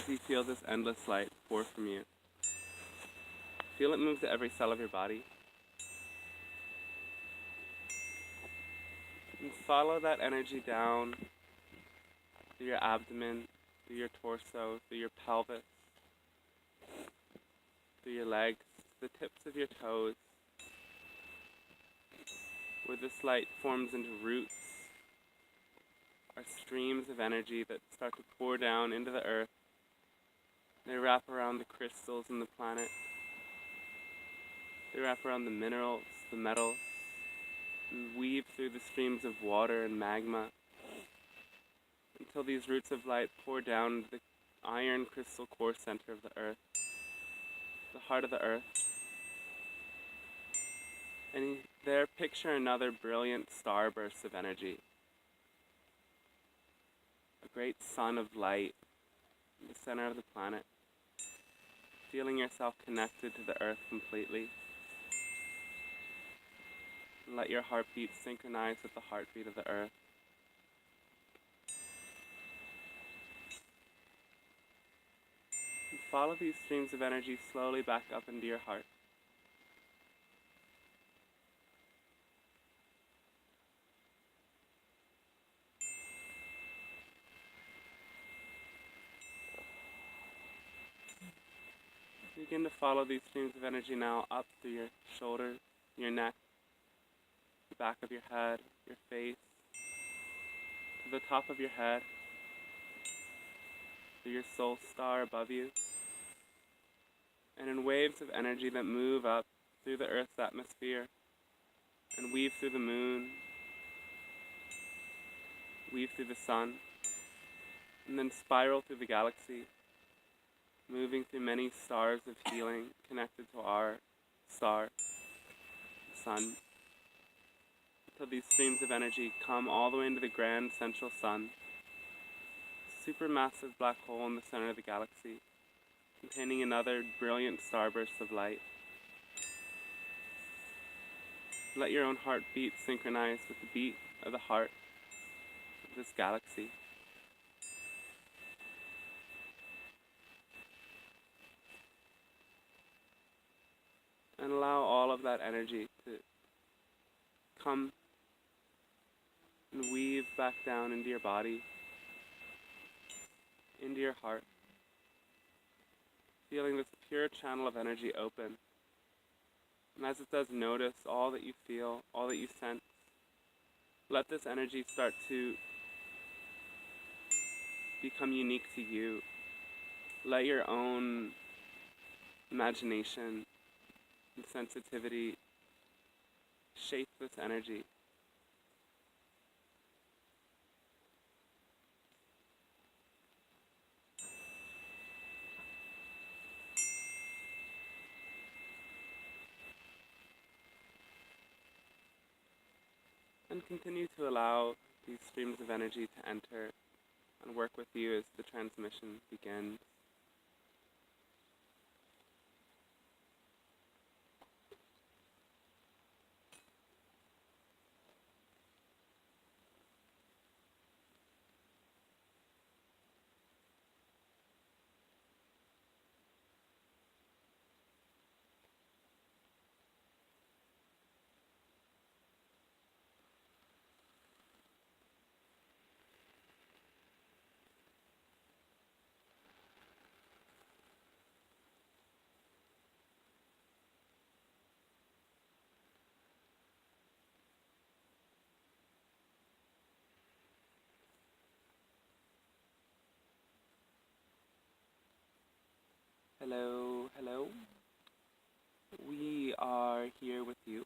as you feel this endless light pour from you. Feel it move to every cell of your body. And follow that energy down through your abdomen, through your torso, through your pelvis, through your legs, the tips of your toes, where this light forms into roots, are streams of energy that start to pour down into the earth. They wrap around the crystals in the planet. They wrap around the minerals, the metals, and weave through the streams of water and magma until these roots of light pour down into the iron crystal core center of the earth, the heart of the earth. And there picture another brilliant starburst of energy. A great sun of light in the center of the planet, feeling yourself connected to the earth completely. Let your heartbeat synchronize with the heartbeat of the earth. And follow these streams of energy slowly back up into your heart. Begin to follow these streams of energy now up through your shoulders, your neck, the back of your head, your face, to the top of your head, to your soul star above you, and in waves of energy that move up through the Earth's atmosphere and weave through the moon, weave through the sun, and then spiral through the galaxy, moving through many stars of healing connected to our star, the sun, until these streams of energy come all the way into the grand central sun, supermassive black hole in the center of the galaxy, containing another brilliant starburst of light. Let your own heartbeat synchronize with the beat of the heart of this galaxy. And allow all of that energy to come and weave back down into your body, into your heart, feeling this pure channel of energy open. And as it does, notice all that you feel, all that you sense. Let this energy start to become unique to you. Let your own imagination and sensitivity shape this energy. And continue to allow these streams of energy to enter and work with you as the transmission begins. Hello, hello. We are here with you.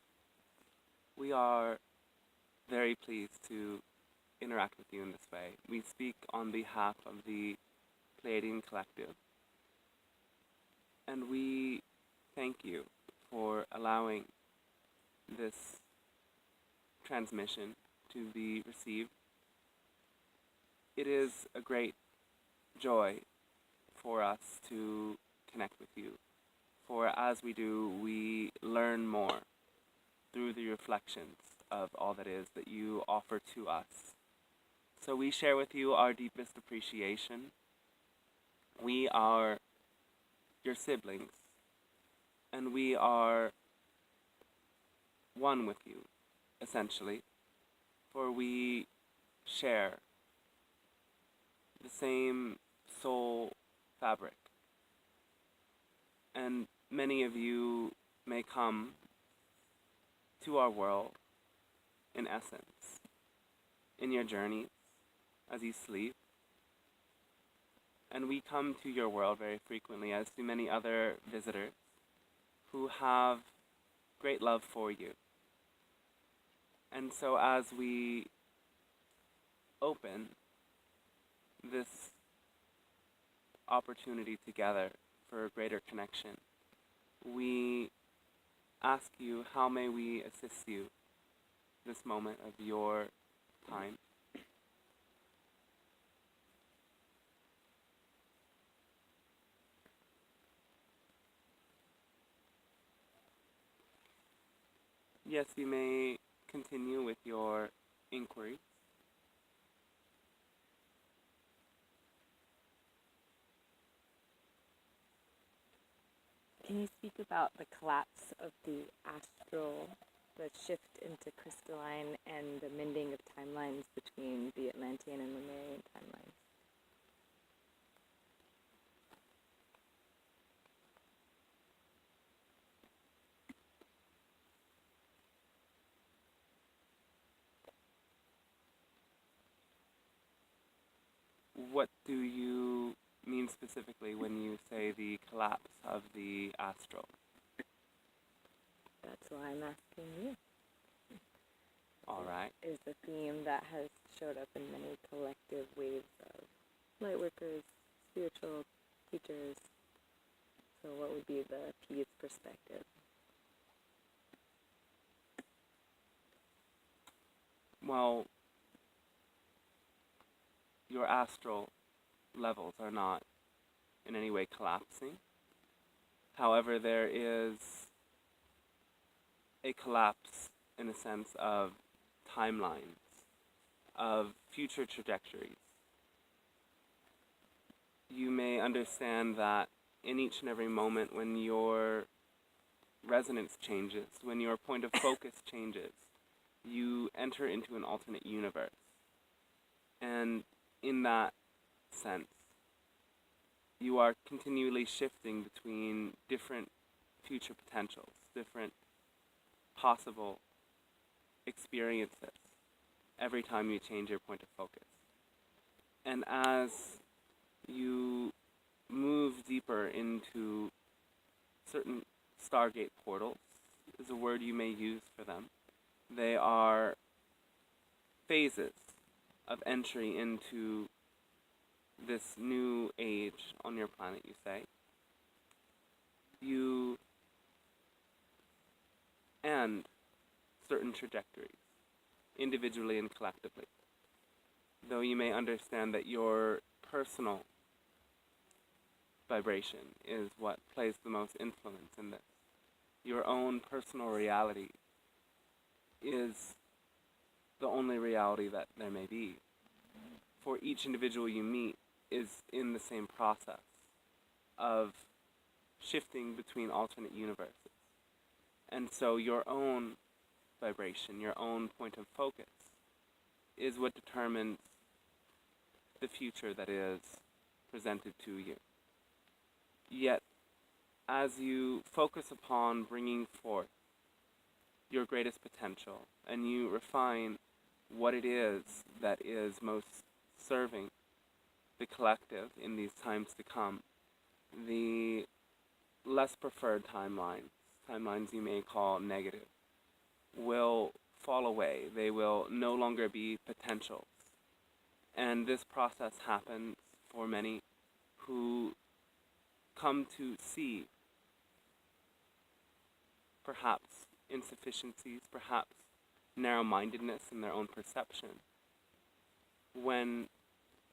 We are very pleased to interact with you in this way. We speak on behalf of the Pleiadian Collective, and we thank you for allowing this transmission to be received. It is a great joy for us to connect with you, for as we do, we learn more through the reflections of all that is that you offer to us. So we share with you our deepest appreciation We are your siblings, and we are one with you, essentially, for we share the same soul fabric. And many of you may come to our world, in essence, in your journeys, as you sleep. And we come to your world very frequently, as do many other visitors who have great love for you. And so as we open this opportunity together for a greater connection, we ask you, how may we assist you this moment of your time? Yes, you may continue with your inquiry. Can you speak about the collapse of the astral, the shift into crystalline, and the mending of timelines between the Atlantean and Lemurian timelines? What do you mean specifically when you say the collapse of the astral? That's why I'm asking you. All right. Is a theme that has showed up in many collective waves of lightworkers, spiritual teachers. So what would be the P's perspective? Well, your astral levels are not in any way collapsing. However, there is a collapse in a sense of timelines, of future trajectories. You may understand that in each and every moment when your resonance changes, when your point of focus changes, you enter into an alternate universe. And in that sense, you are continually shifting between different future potentials, different possible experiences every time you change your point of focus. And as you move deeper into certain Stargate portals, is a word you may use for them. They are phases of entry into this new age on your planet, you say. You end certain trajectories, individually and collectively. Though you may understand that your personal vibration is what plays the most influence in this. Your own personal reality is the only reality that there may be. For each individual you meet is in the same process of shifting between alternate universes. And so your own vibration, your own point of focus, is what determines the future that is presented to you. Yet, as you focus upon bringing forth your greatest potential, and you refine what it is that is most serving the collective in these times to come, the less preferred timelines you may call negative, will fall away. They will no longer be potentials. And this process happens for many who come to see perhaps insufficiencies, perhaps narrow-mindedness in their own perception. When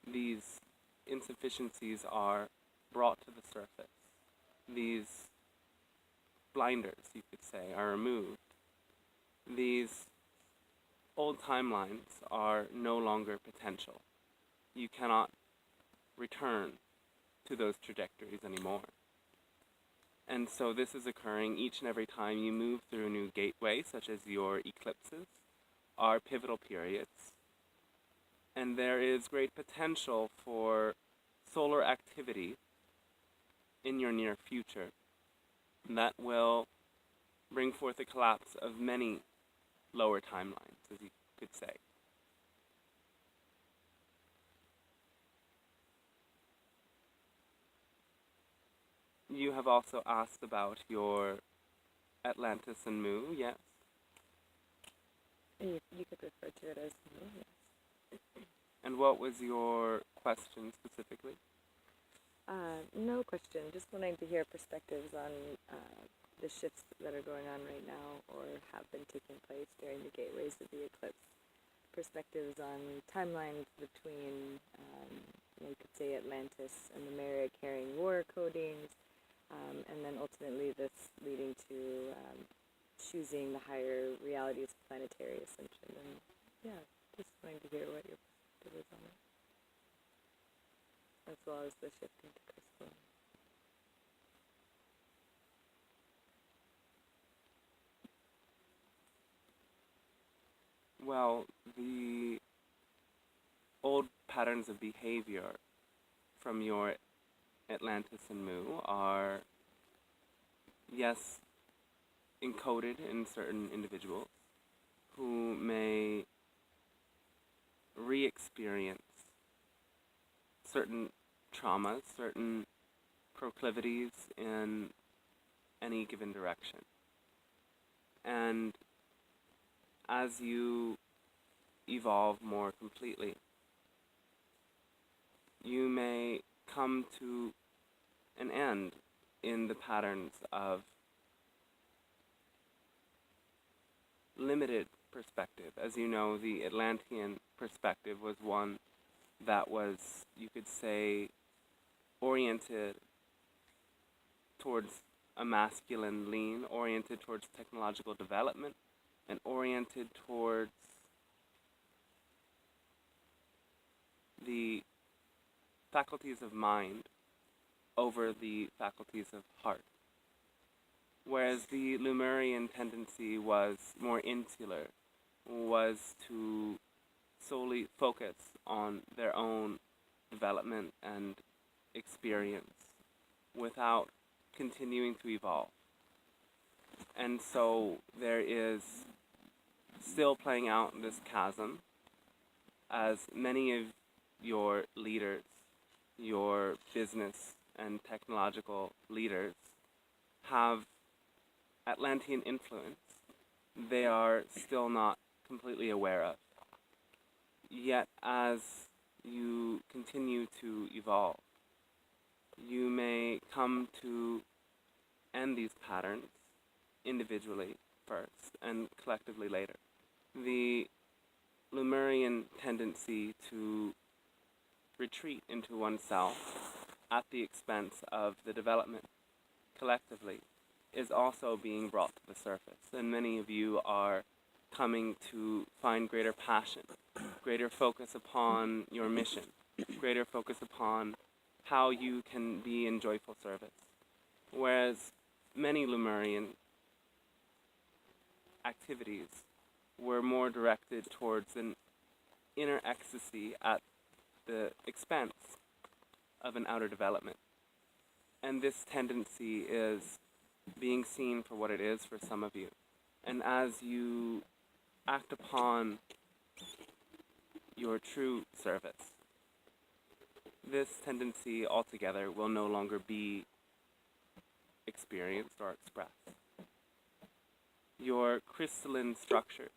these insufficiencies are brought to the surface, these blinders, you could say, are removed. These old timelines are no longer potential. You cannot return to those trajectories anymore. And so this is occurring each and every time you move through a new gateway, such as your eclipses, are pivotal periods. And there is great potential for solar activity in your near future that will bring forth a collapse of many lower timelines, as you could say. You have also asked about your Atlantis and Mu, yes? You could refer to it as Mu, yes. And what was your question specifically? No question. Just wanting to hear perspectives on the shifts that are going on right now or have been taking place during the gateways of the eclipse. Perspectives on timelines between, you could say, Atlantis and the Mara carrying war codings, and then ultimately this leading to choosing the higher realities of planetary ascension. And yeah, just wanting to hear what your perspective is on it, as well as the shifting to crystal. Well, the old patterns of behavior from your Atlantis and Mu are, yes, encoded in certain individuals who may re-experience certain traumas, certain proclivities in any given direction. And as you evolve more completely, you may come to an end in the patterns of limited perspective. As you know, the Atlantean perspective was one that was, you could say, oriented towards a masculine lean, oriented towards technological development, and oriented towards the faculties of mind over the faculties of heart. Whereas the Lemurian tendency was more insular, was to solely focus on their own development and experience without continuing to evolve. And so there is still playing out this chasm as many of your leaders, your business and technological leaders, have Atlantean influence they are still not completely aware of. Yet as you continue to evolve, you may come to end these patterns individually first and collectively later. The Lemurian tendency to retreat into oneself at the expense of the development collectively is also being brought to the surface, and many of you are coming to find greater passion, greater focus upon your mission, greater focus upon how you can be in joyful service. Whereas many Lemurian activities were more directed towards an inner ecstasy at the expense of an outer development. And this tendency is being seen for what it is for some of you. And as you act upon your true service, this tendency altogether will no longer be experienced or expressed. Your crystalline structures,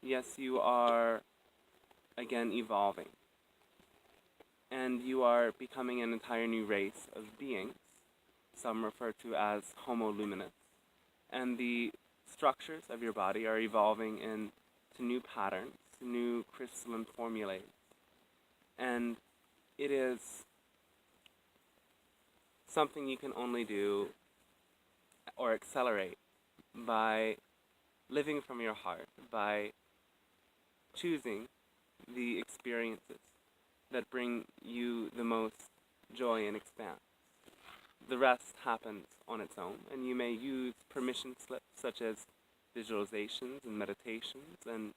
yes, you are again evolving, and you are becoming an entire new race of beings, some refer to as Homo luminous, and the structures of your body are evolving into new patterns, new crystalline formulae, and it is something you can only do or accelerate by living from your heart, by choosing the experiences that bring you the most joy and expanse. The rest happens on its own, and you may use permission slips such as visualizations and meditations and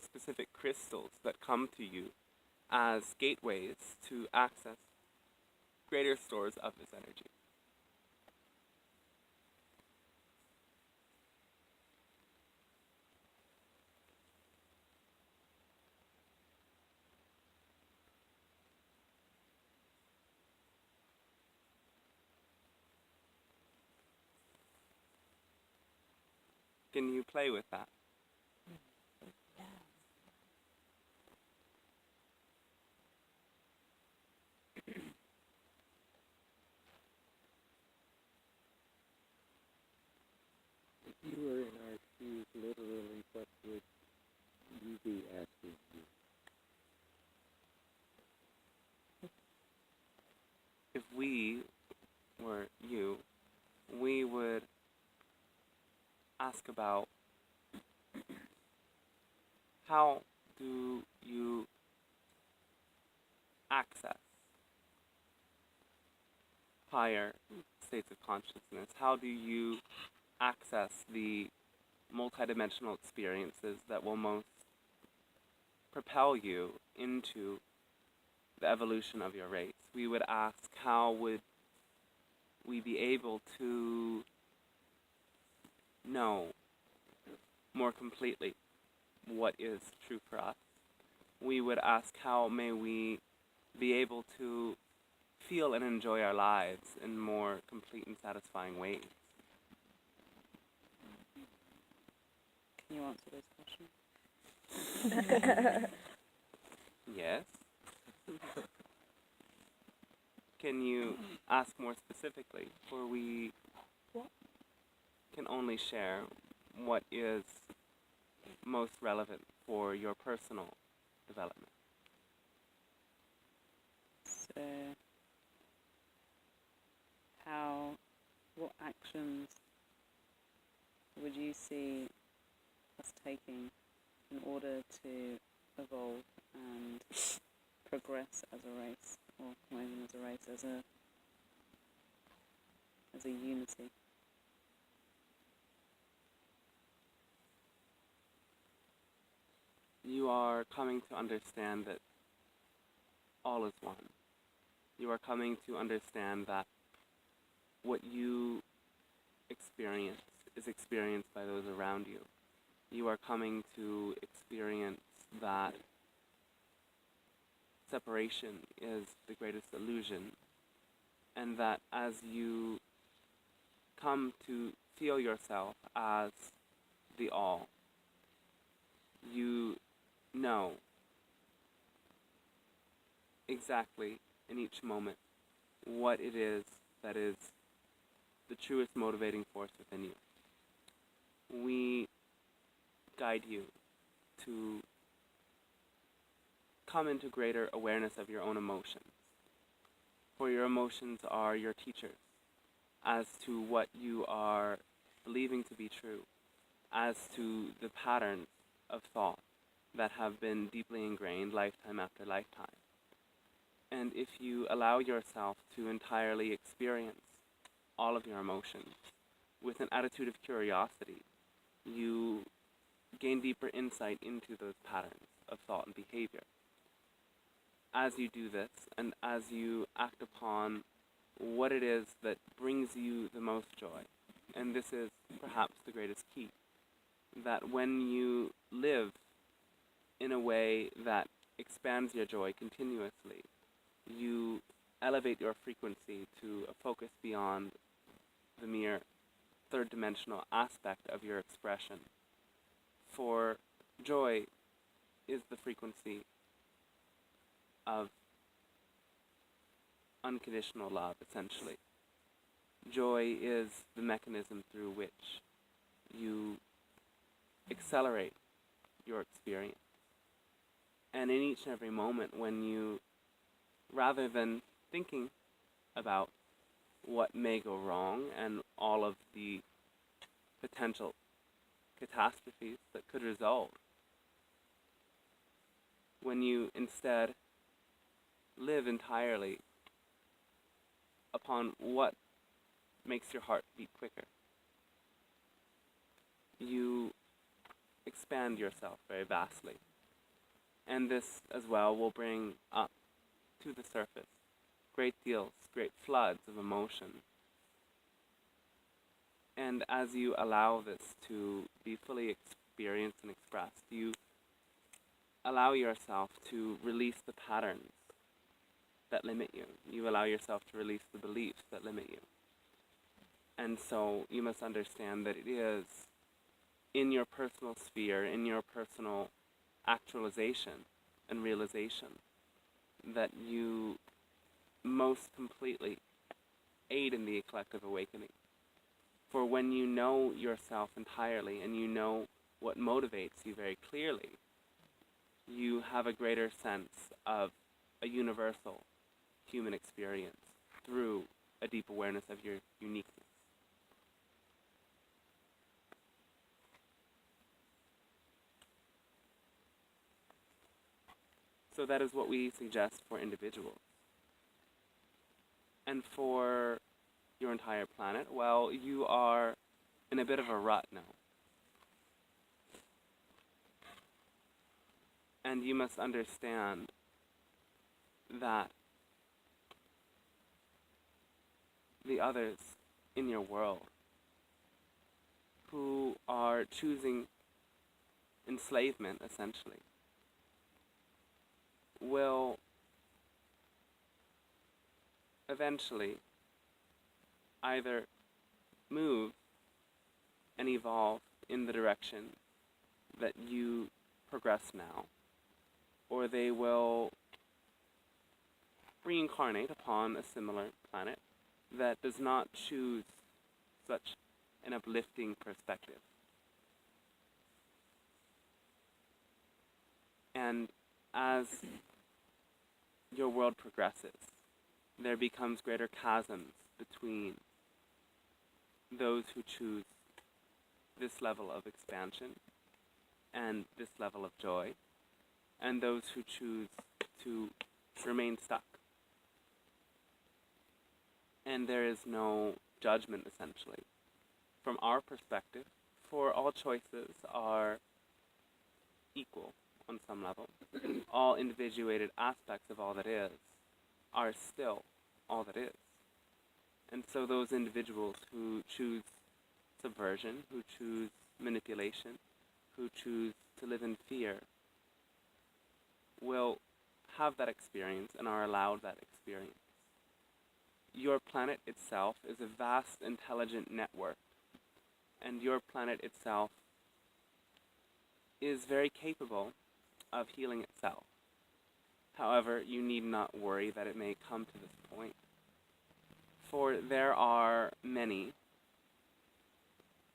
specific crystals that come to you as gateways to access greater stores of this energy. Can you play with that? If you were in our shoes, literally, what would you be asking you? If we were you, we would ask about how do you access higher states of consciousness? How do you access the multidimensional experiences that will most propel you into the evolution of your race? We would ask, how would we be able to know more completely what is true for us? We would ask, how may we be able to feel and enjoy our lives in more complete and satisfying ways? Can you answer those questions? Yes. Can you ask more specifically, for we can only share what is most relevant for your personal development? So, what actions would you see us taking in order to evolve and progress as a race, or not even as a race, as a unity? You are coming to understand that all is one. You are coming to understand that what you experience is experienced by those around you. You are coming to experience that separation is the greatest illusion, and that as you come to feel yourself as the all, you know exactly in each moment what it is that is the truest motivating force within you. We guide you to come into greater awareness of your own emotions, for your emotions are your teachers as to what you are believing to be true, as to the patterns of thought that have been deeply ingrained lifetime after lifetime. And if you allow yourself to entirely experience all of your emotions with an attitude of curiosity, you gain deeper insight into those patterns of thought and behavior. As you do this, and as you act upon what it is that brings you the most joy, and this is perhaps the greatest key, that when you live in a way that expands your joy continuously, you elevate your frequency to a focus beyond the mere third-dimensional aspect of your expression. For joy is the frequency of unconditional love, essentially. Joy is the mechanism through which you accelerate your experience. And in each and every moment when you, rather than thinking about what may go wrong and all of the potential catastrophes that could result, when you instead live entirely upon what makes your heart beat quicker. You expand yourself very vastly. And this as well will bring up to the surface great floods of emotion. And as you allow this to be fully experienced and expressed, you allow yourself to release the patterns that limit you. You allow yourself to release the beliefs that limit you. And so you must understand that it is in your personal sphere, in your personal actualization and realization, that you most completely aid in the collective awakening. For when you know yourself entirely and you know what motivates you very clearly, you have a greater sense of a universal human experience through a deep awareness of your uniqueness. So that is what we suggest for individuals. And for your entire planet, well, you are in a bit of a rut now. And you must understand that the others in your world who are choosing enslavement, essentially, will eventually either move and evolve in the direction that you progress now, or they will reincarnate upon a similar planet that does not choose such an uplifting perspective. And as your world progresses, there becomes greater chasms between those who choose this level of expansion and this level of joy, and those who choose to remain stuck. And there is no judgment, essentially. From our perspective, for all choices are equal on some level. All individuated aspects of all that is are still all that is. And so those individuals who choose subversion, who choose manipulation, who choose to live in fear, will have that experience and are allowed that experience. Your planet itself is a vast intelligent network, and your planet itself is very capable of healing itself. However, you need not worry that it may come to this point, for there are many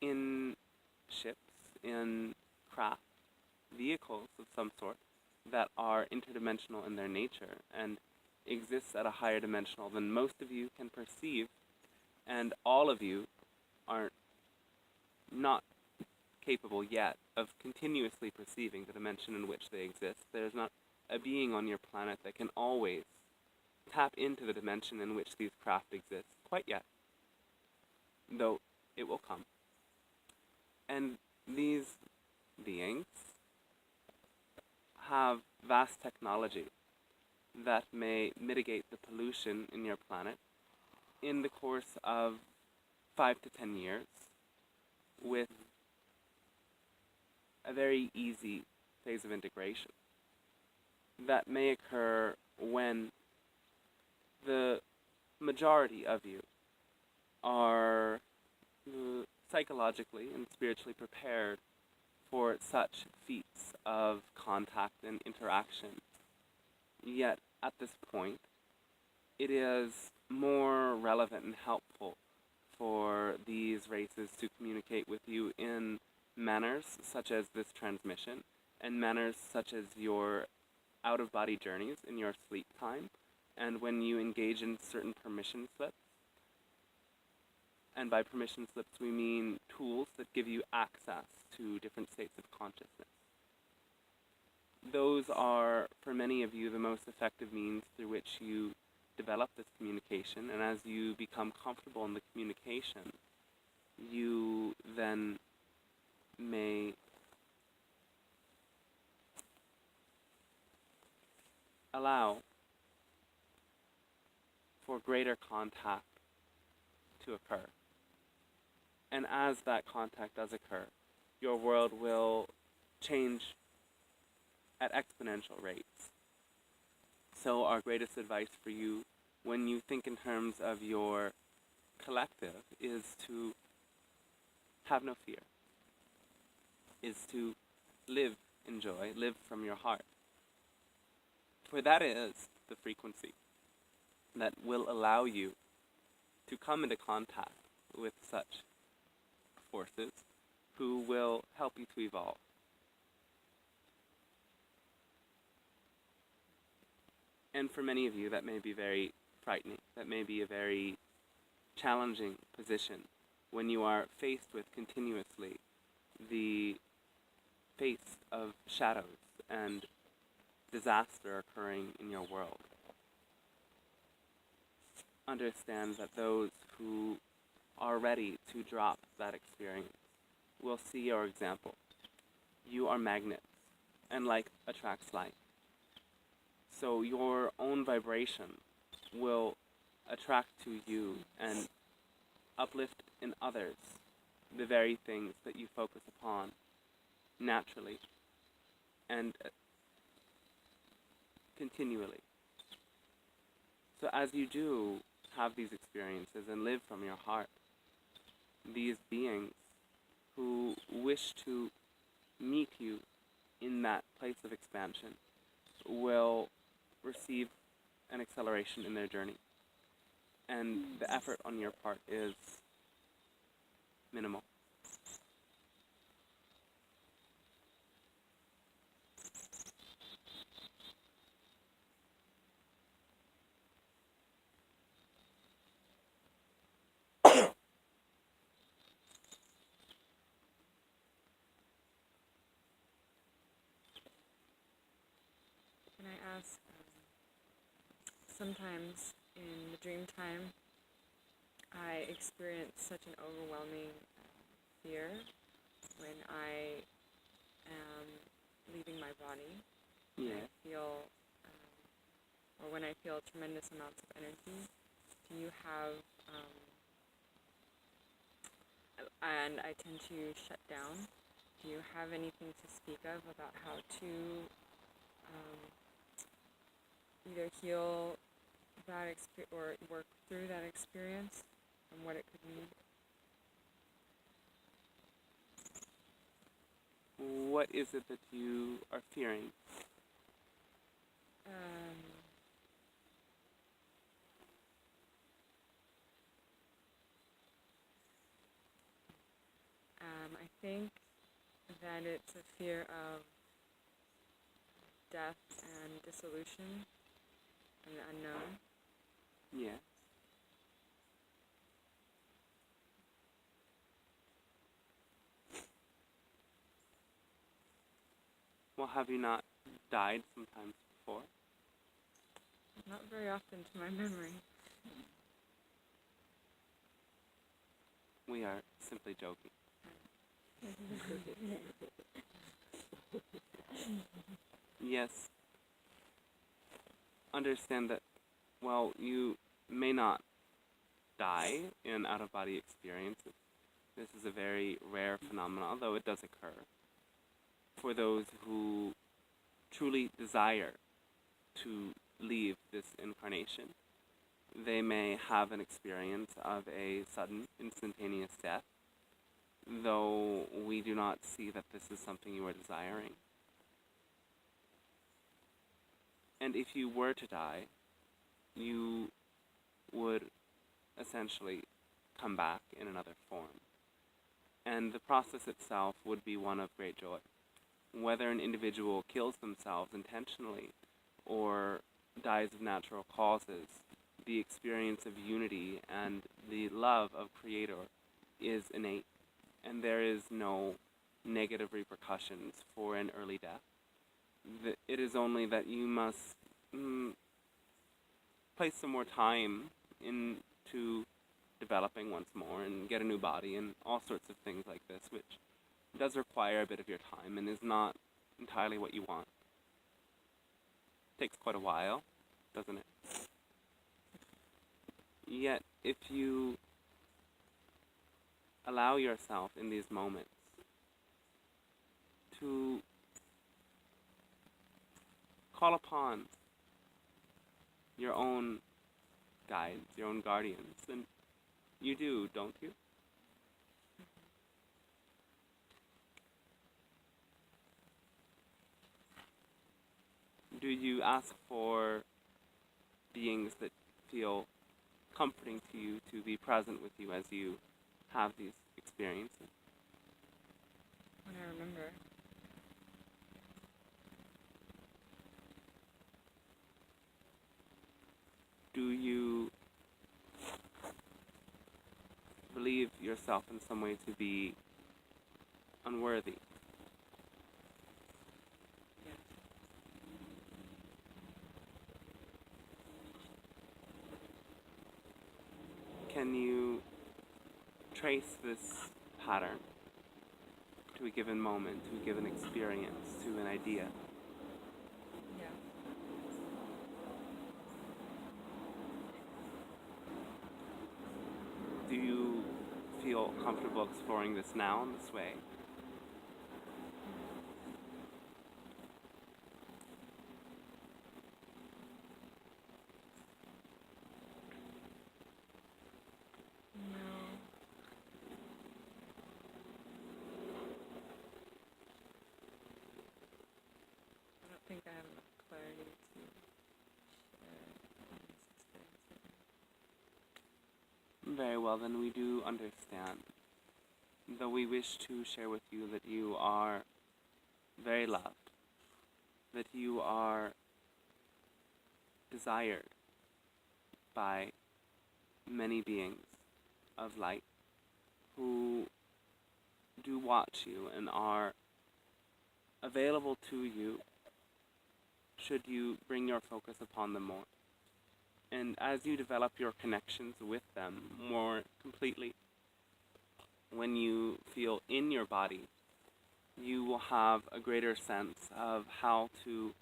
in ships, in craft, vehicles of some sort, that are interdimensional in their nature and exists at a higher dimensional than most of you can perceive, and all of you are not capable yet of continuously perceiving the dimension in which they exist. There is not a being on your planet that can always tap into the dimension in which these craft exist quite yet, though it will come. And these beings have vast technology that may mitigate the pollution in your planet in the course of 5 to 10 years with a very easy phase of integration that may occur when the majority of you are psychologically and spiritually prepared for such feats of contact and interaction. Yet, at this point, it is more relevant and helpful for these races to communicate with you in manners such as this transmission, and manners such as your out-of-body journeys in your sleep time, and when you engage in certain permission slips. And by permission slips, we mean tools that give you access to different states of consciousness. Those are, for many of you, the most effective means through which you develop this communication, and as you become comfortable in the communication, you then may allow for greater contact to occur. And as that contact does occur, your world will change at exponential rates. So our greatest advice for you when you think in terms of your collective is to have no fear, is to live in joy, live from your heart. For that is the frequency that will allow you to come into contact with such forces who will help you to evolve. And for many of you, that may be very frightening. That may be a very challenging position when you are faced with continuously the face of shadows and disaster occurring in your world. Understand that those who are ready to drop that experience will see your example. You are magnets, and like attracts like. So your own vibration will attract to you and uplift in others the very things that you focus upon naturally and continually. So as you do have these experiences and live from your heart, these beings who wish to meet you in that place of expansion will receive an acceleration in their journey. And the effort on your part is minimal. Can I ask, sometimes in the dream time, I experience such an overwhelming fear when I am leaving my body. Yeah. I feel, or when I feel tremendous amounts of energy. Do you have, and I tend to shut down. Do you have anything to speak of about how to either heal that or work through that experience and what it could mean? What is it that you are fearing? I think that it's a fear of death and dissolution and the unknown. Yeah. Well, have you not died sometimes before? Not very often to my memory. We are simply joking. Yes. Understand that while you may not die in out-of-body experiences, this is a very rare phenomenon, although it does occur. For those who truly desire to leave this incarnation, they may have an experience of a sudden, instantaneous death, though we do not see that this is something you are desiring. And if you were to die, you would essentially come back in another form. And the process itself would be one of great joy. Whether an individual kills themselves intentionally or dies of natural causes, the experience of unity and the love of Creator is innate, and there is no negative repercussions for an early death. It is only that you must place some more time into developing once more and get a new body and all sorts of things like this, which does require a bit of your time and is not entirely what you want. Takes quite a while, doesn't it? Yet, if you allow yourself in these moments to call upon your own guides, your own guardians, then you do, don't you? Do you ask for beings that feel comforting to you to be present with you as you have these experiences? When I remember. Do you believe yourself in some way to be unworthy? Yes. Can you trace this pattern to a given moment, to a given experience, to an idea? Yeah. Do you feel comfortable exploring this now in this way? No. I don't think I have enough clarity to share these experiences. Very well, then we do understand. Though we wish to share with you that you are very loved, that you are desired by many beings of light who do watch you and are available to you should you bring your focus upon them more. And as you develop your connections with them more completely, when you feel in your body, you will have a greater sense of how to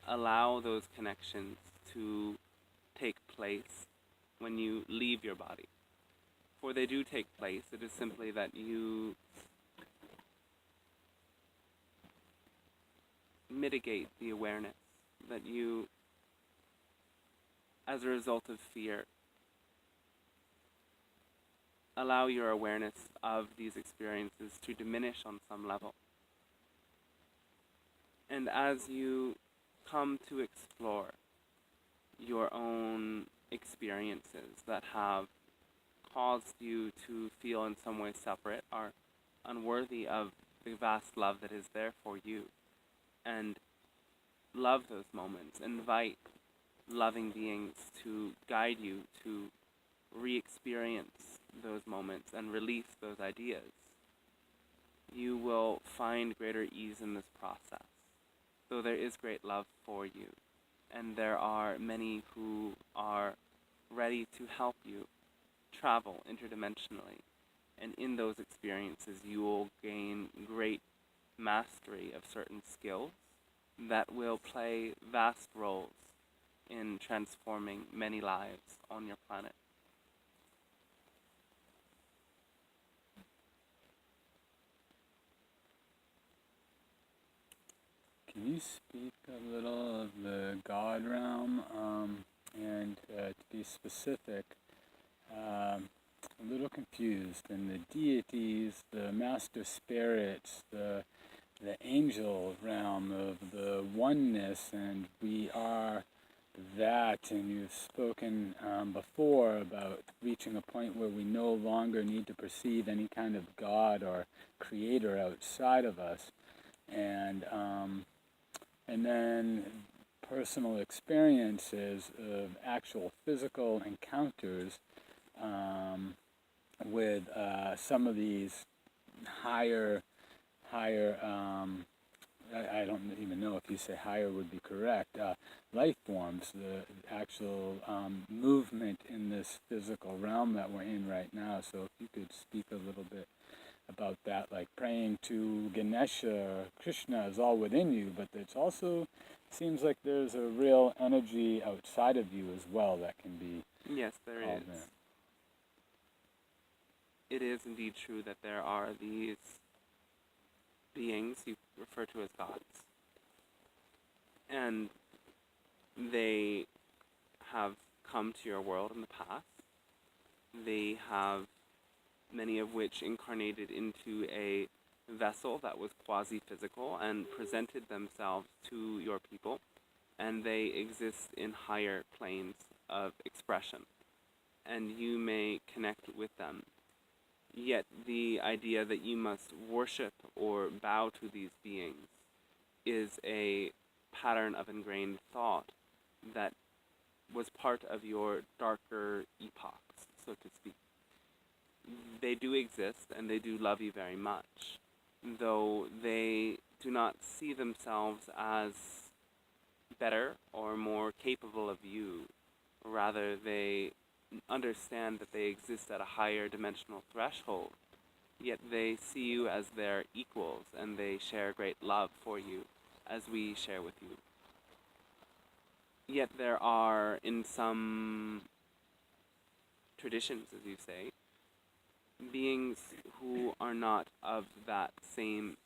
allow those connections to take place when you leave your body. For they do take place, it is simply that you mitigate the awareness, that you, as a result of fear, allow your awareness of these experiences to diminish on some level. And as you come to explore your own experiences that have caused you to feel in some way separate, are unworthy of the vast love that is there for you, and love those moments, invite loving beings to guide you to re-experience those moments and release those ideas, you will find greater ease in this process. Though there is great love for you, and there are many who are ready to help you travel interdimensionally, and in those experiences you will gain great mastery of certain skills that will play vast roles in transforming many lives on your planet. Can you speak a little of the God realm, and to be specific, a little confused, and the deities, the master spirits, the angel realm of the oneness, and we are that, and you've spoken before about reaching a point where we no longer need to perceive any kind of God or creator outside of us, and then personal experiences of actual physical encounters with some of these higher I don't even know if you say higher would be correct, life forms, the actual movement in this physical realm that we're in right now. So if you could speak a little bit about that, like praying to Ganesha, Krishna is all within you, but it's also seems like there's a real energy outside of you as well that can be Yes, there called is. in. It is indeed true that there are these beings you refer to as gods. And they have come to your world in the past. They have, many of which incarnated into a vessel that was quasi-physical and presented themselves to your people, and they exist in higher planes of expression, and you may connect with them. Yet the idea that you must worship or bow to these beings is a pattern of ingrained thought that was part of your darker epochs, so to speak. They do exist and they do love you very much, though they do not see themselves as better or more capable of you. Rather, they understand that they exist at a higher dimensional threshold, yet they see you as their equals and they share great love for you as we share with you. Yet there are, in some traditions, as you say, beings who are not of that same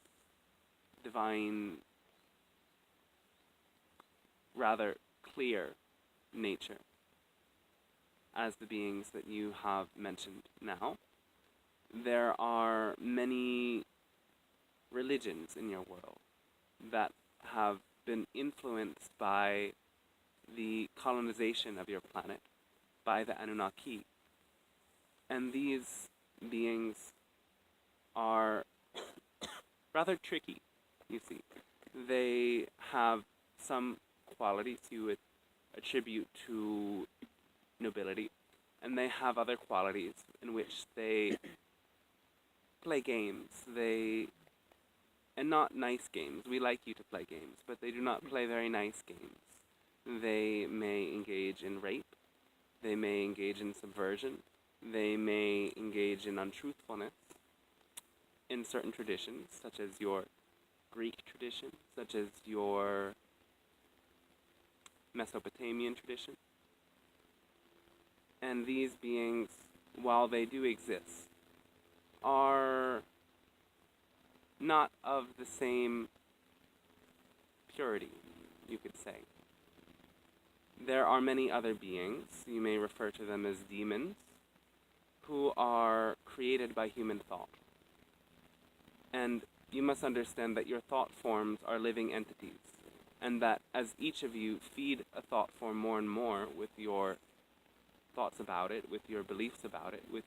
divine, rather clear nature as the beings that you have mentioned now. There are many religions in your world that have been influenced by the colonization of your planet by the Anunnaki. And these beings are rather tricky, you see. They have some qualities you would attribute to nobility, and they have other qualities in which they play games. And not nice games. We like you to play games, but they do not play very nice games. They may engage in rape. They may engage in subversion. They may engage in untruthfulness in certain traditions, such as your Greek tradition, such as your Mesopotamian tradition. And these beings, while they do exist, are not of the same purity, you could say. There are many other beings, you may refer to them as demons, who are created by human thought. And you must understand that your thought forms are living entities, and that as each of you feed a thought form more and more with your thoughts about it, with your beliefs about it, with your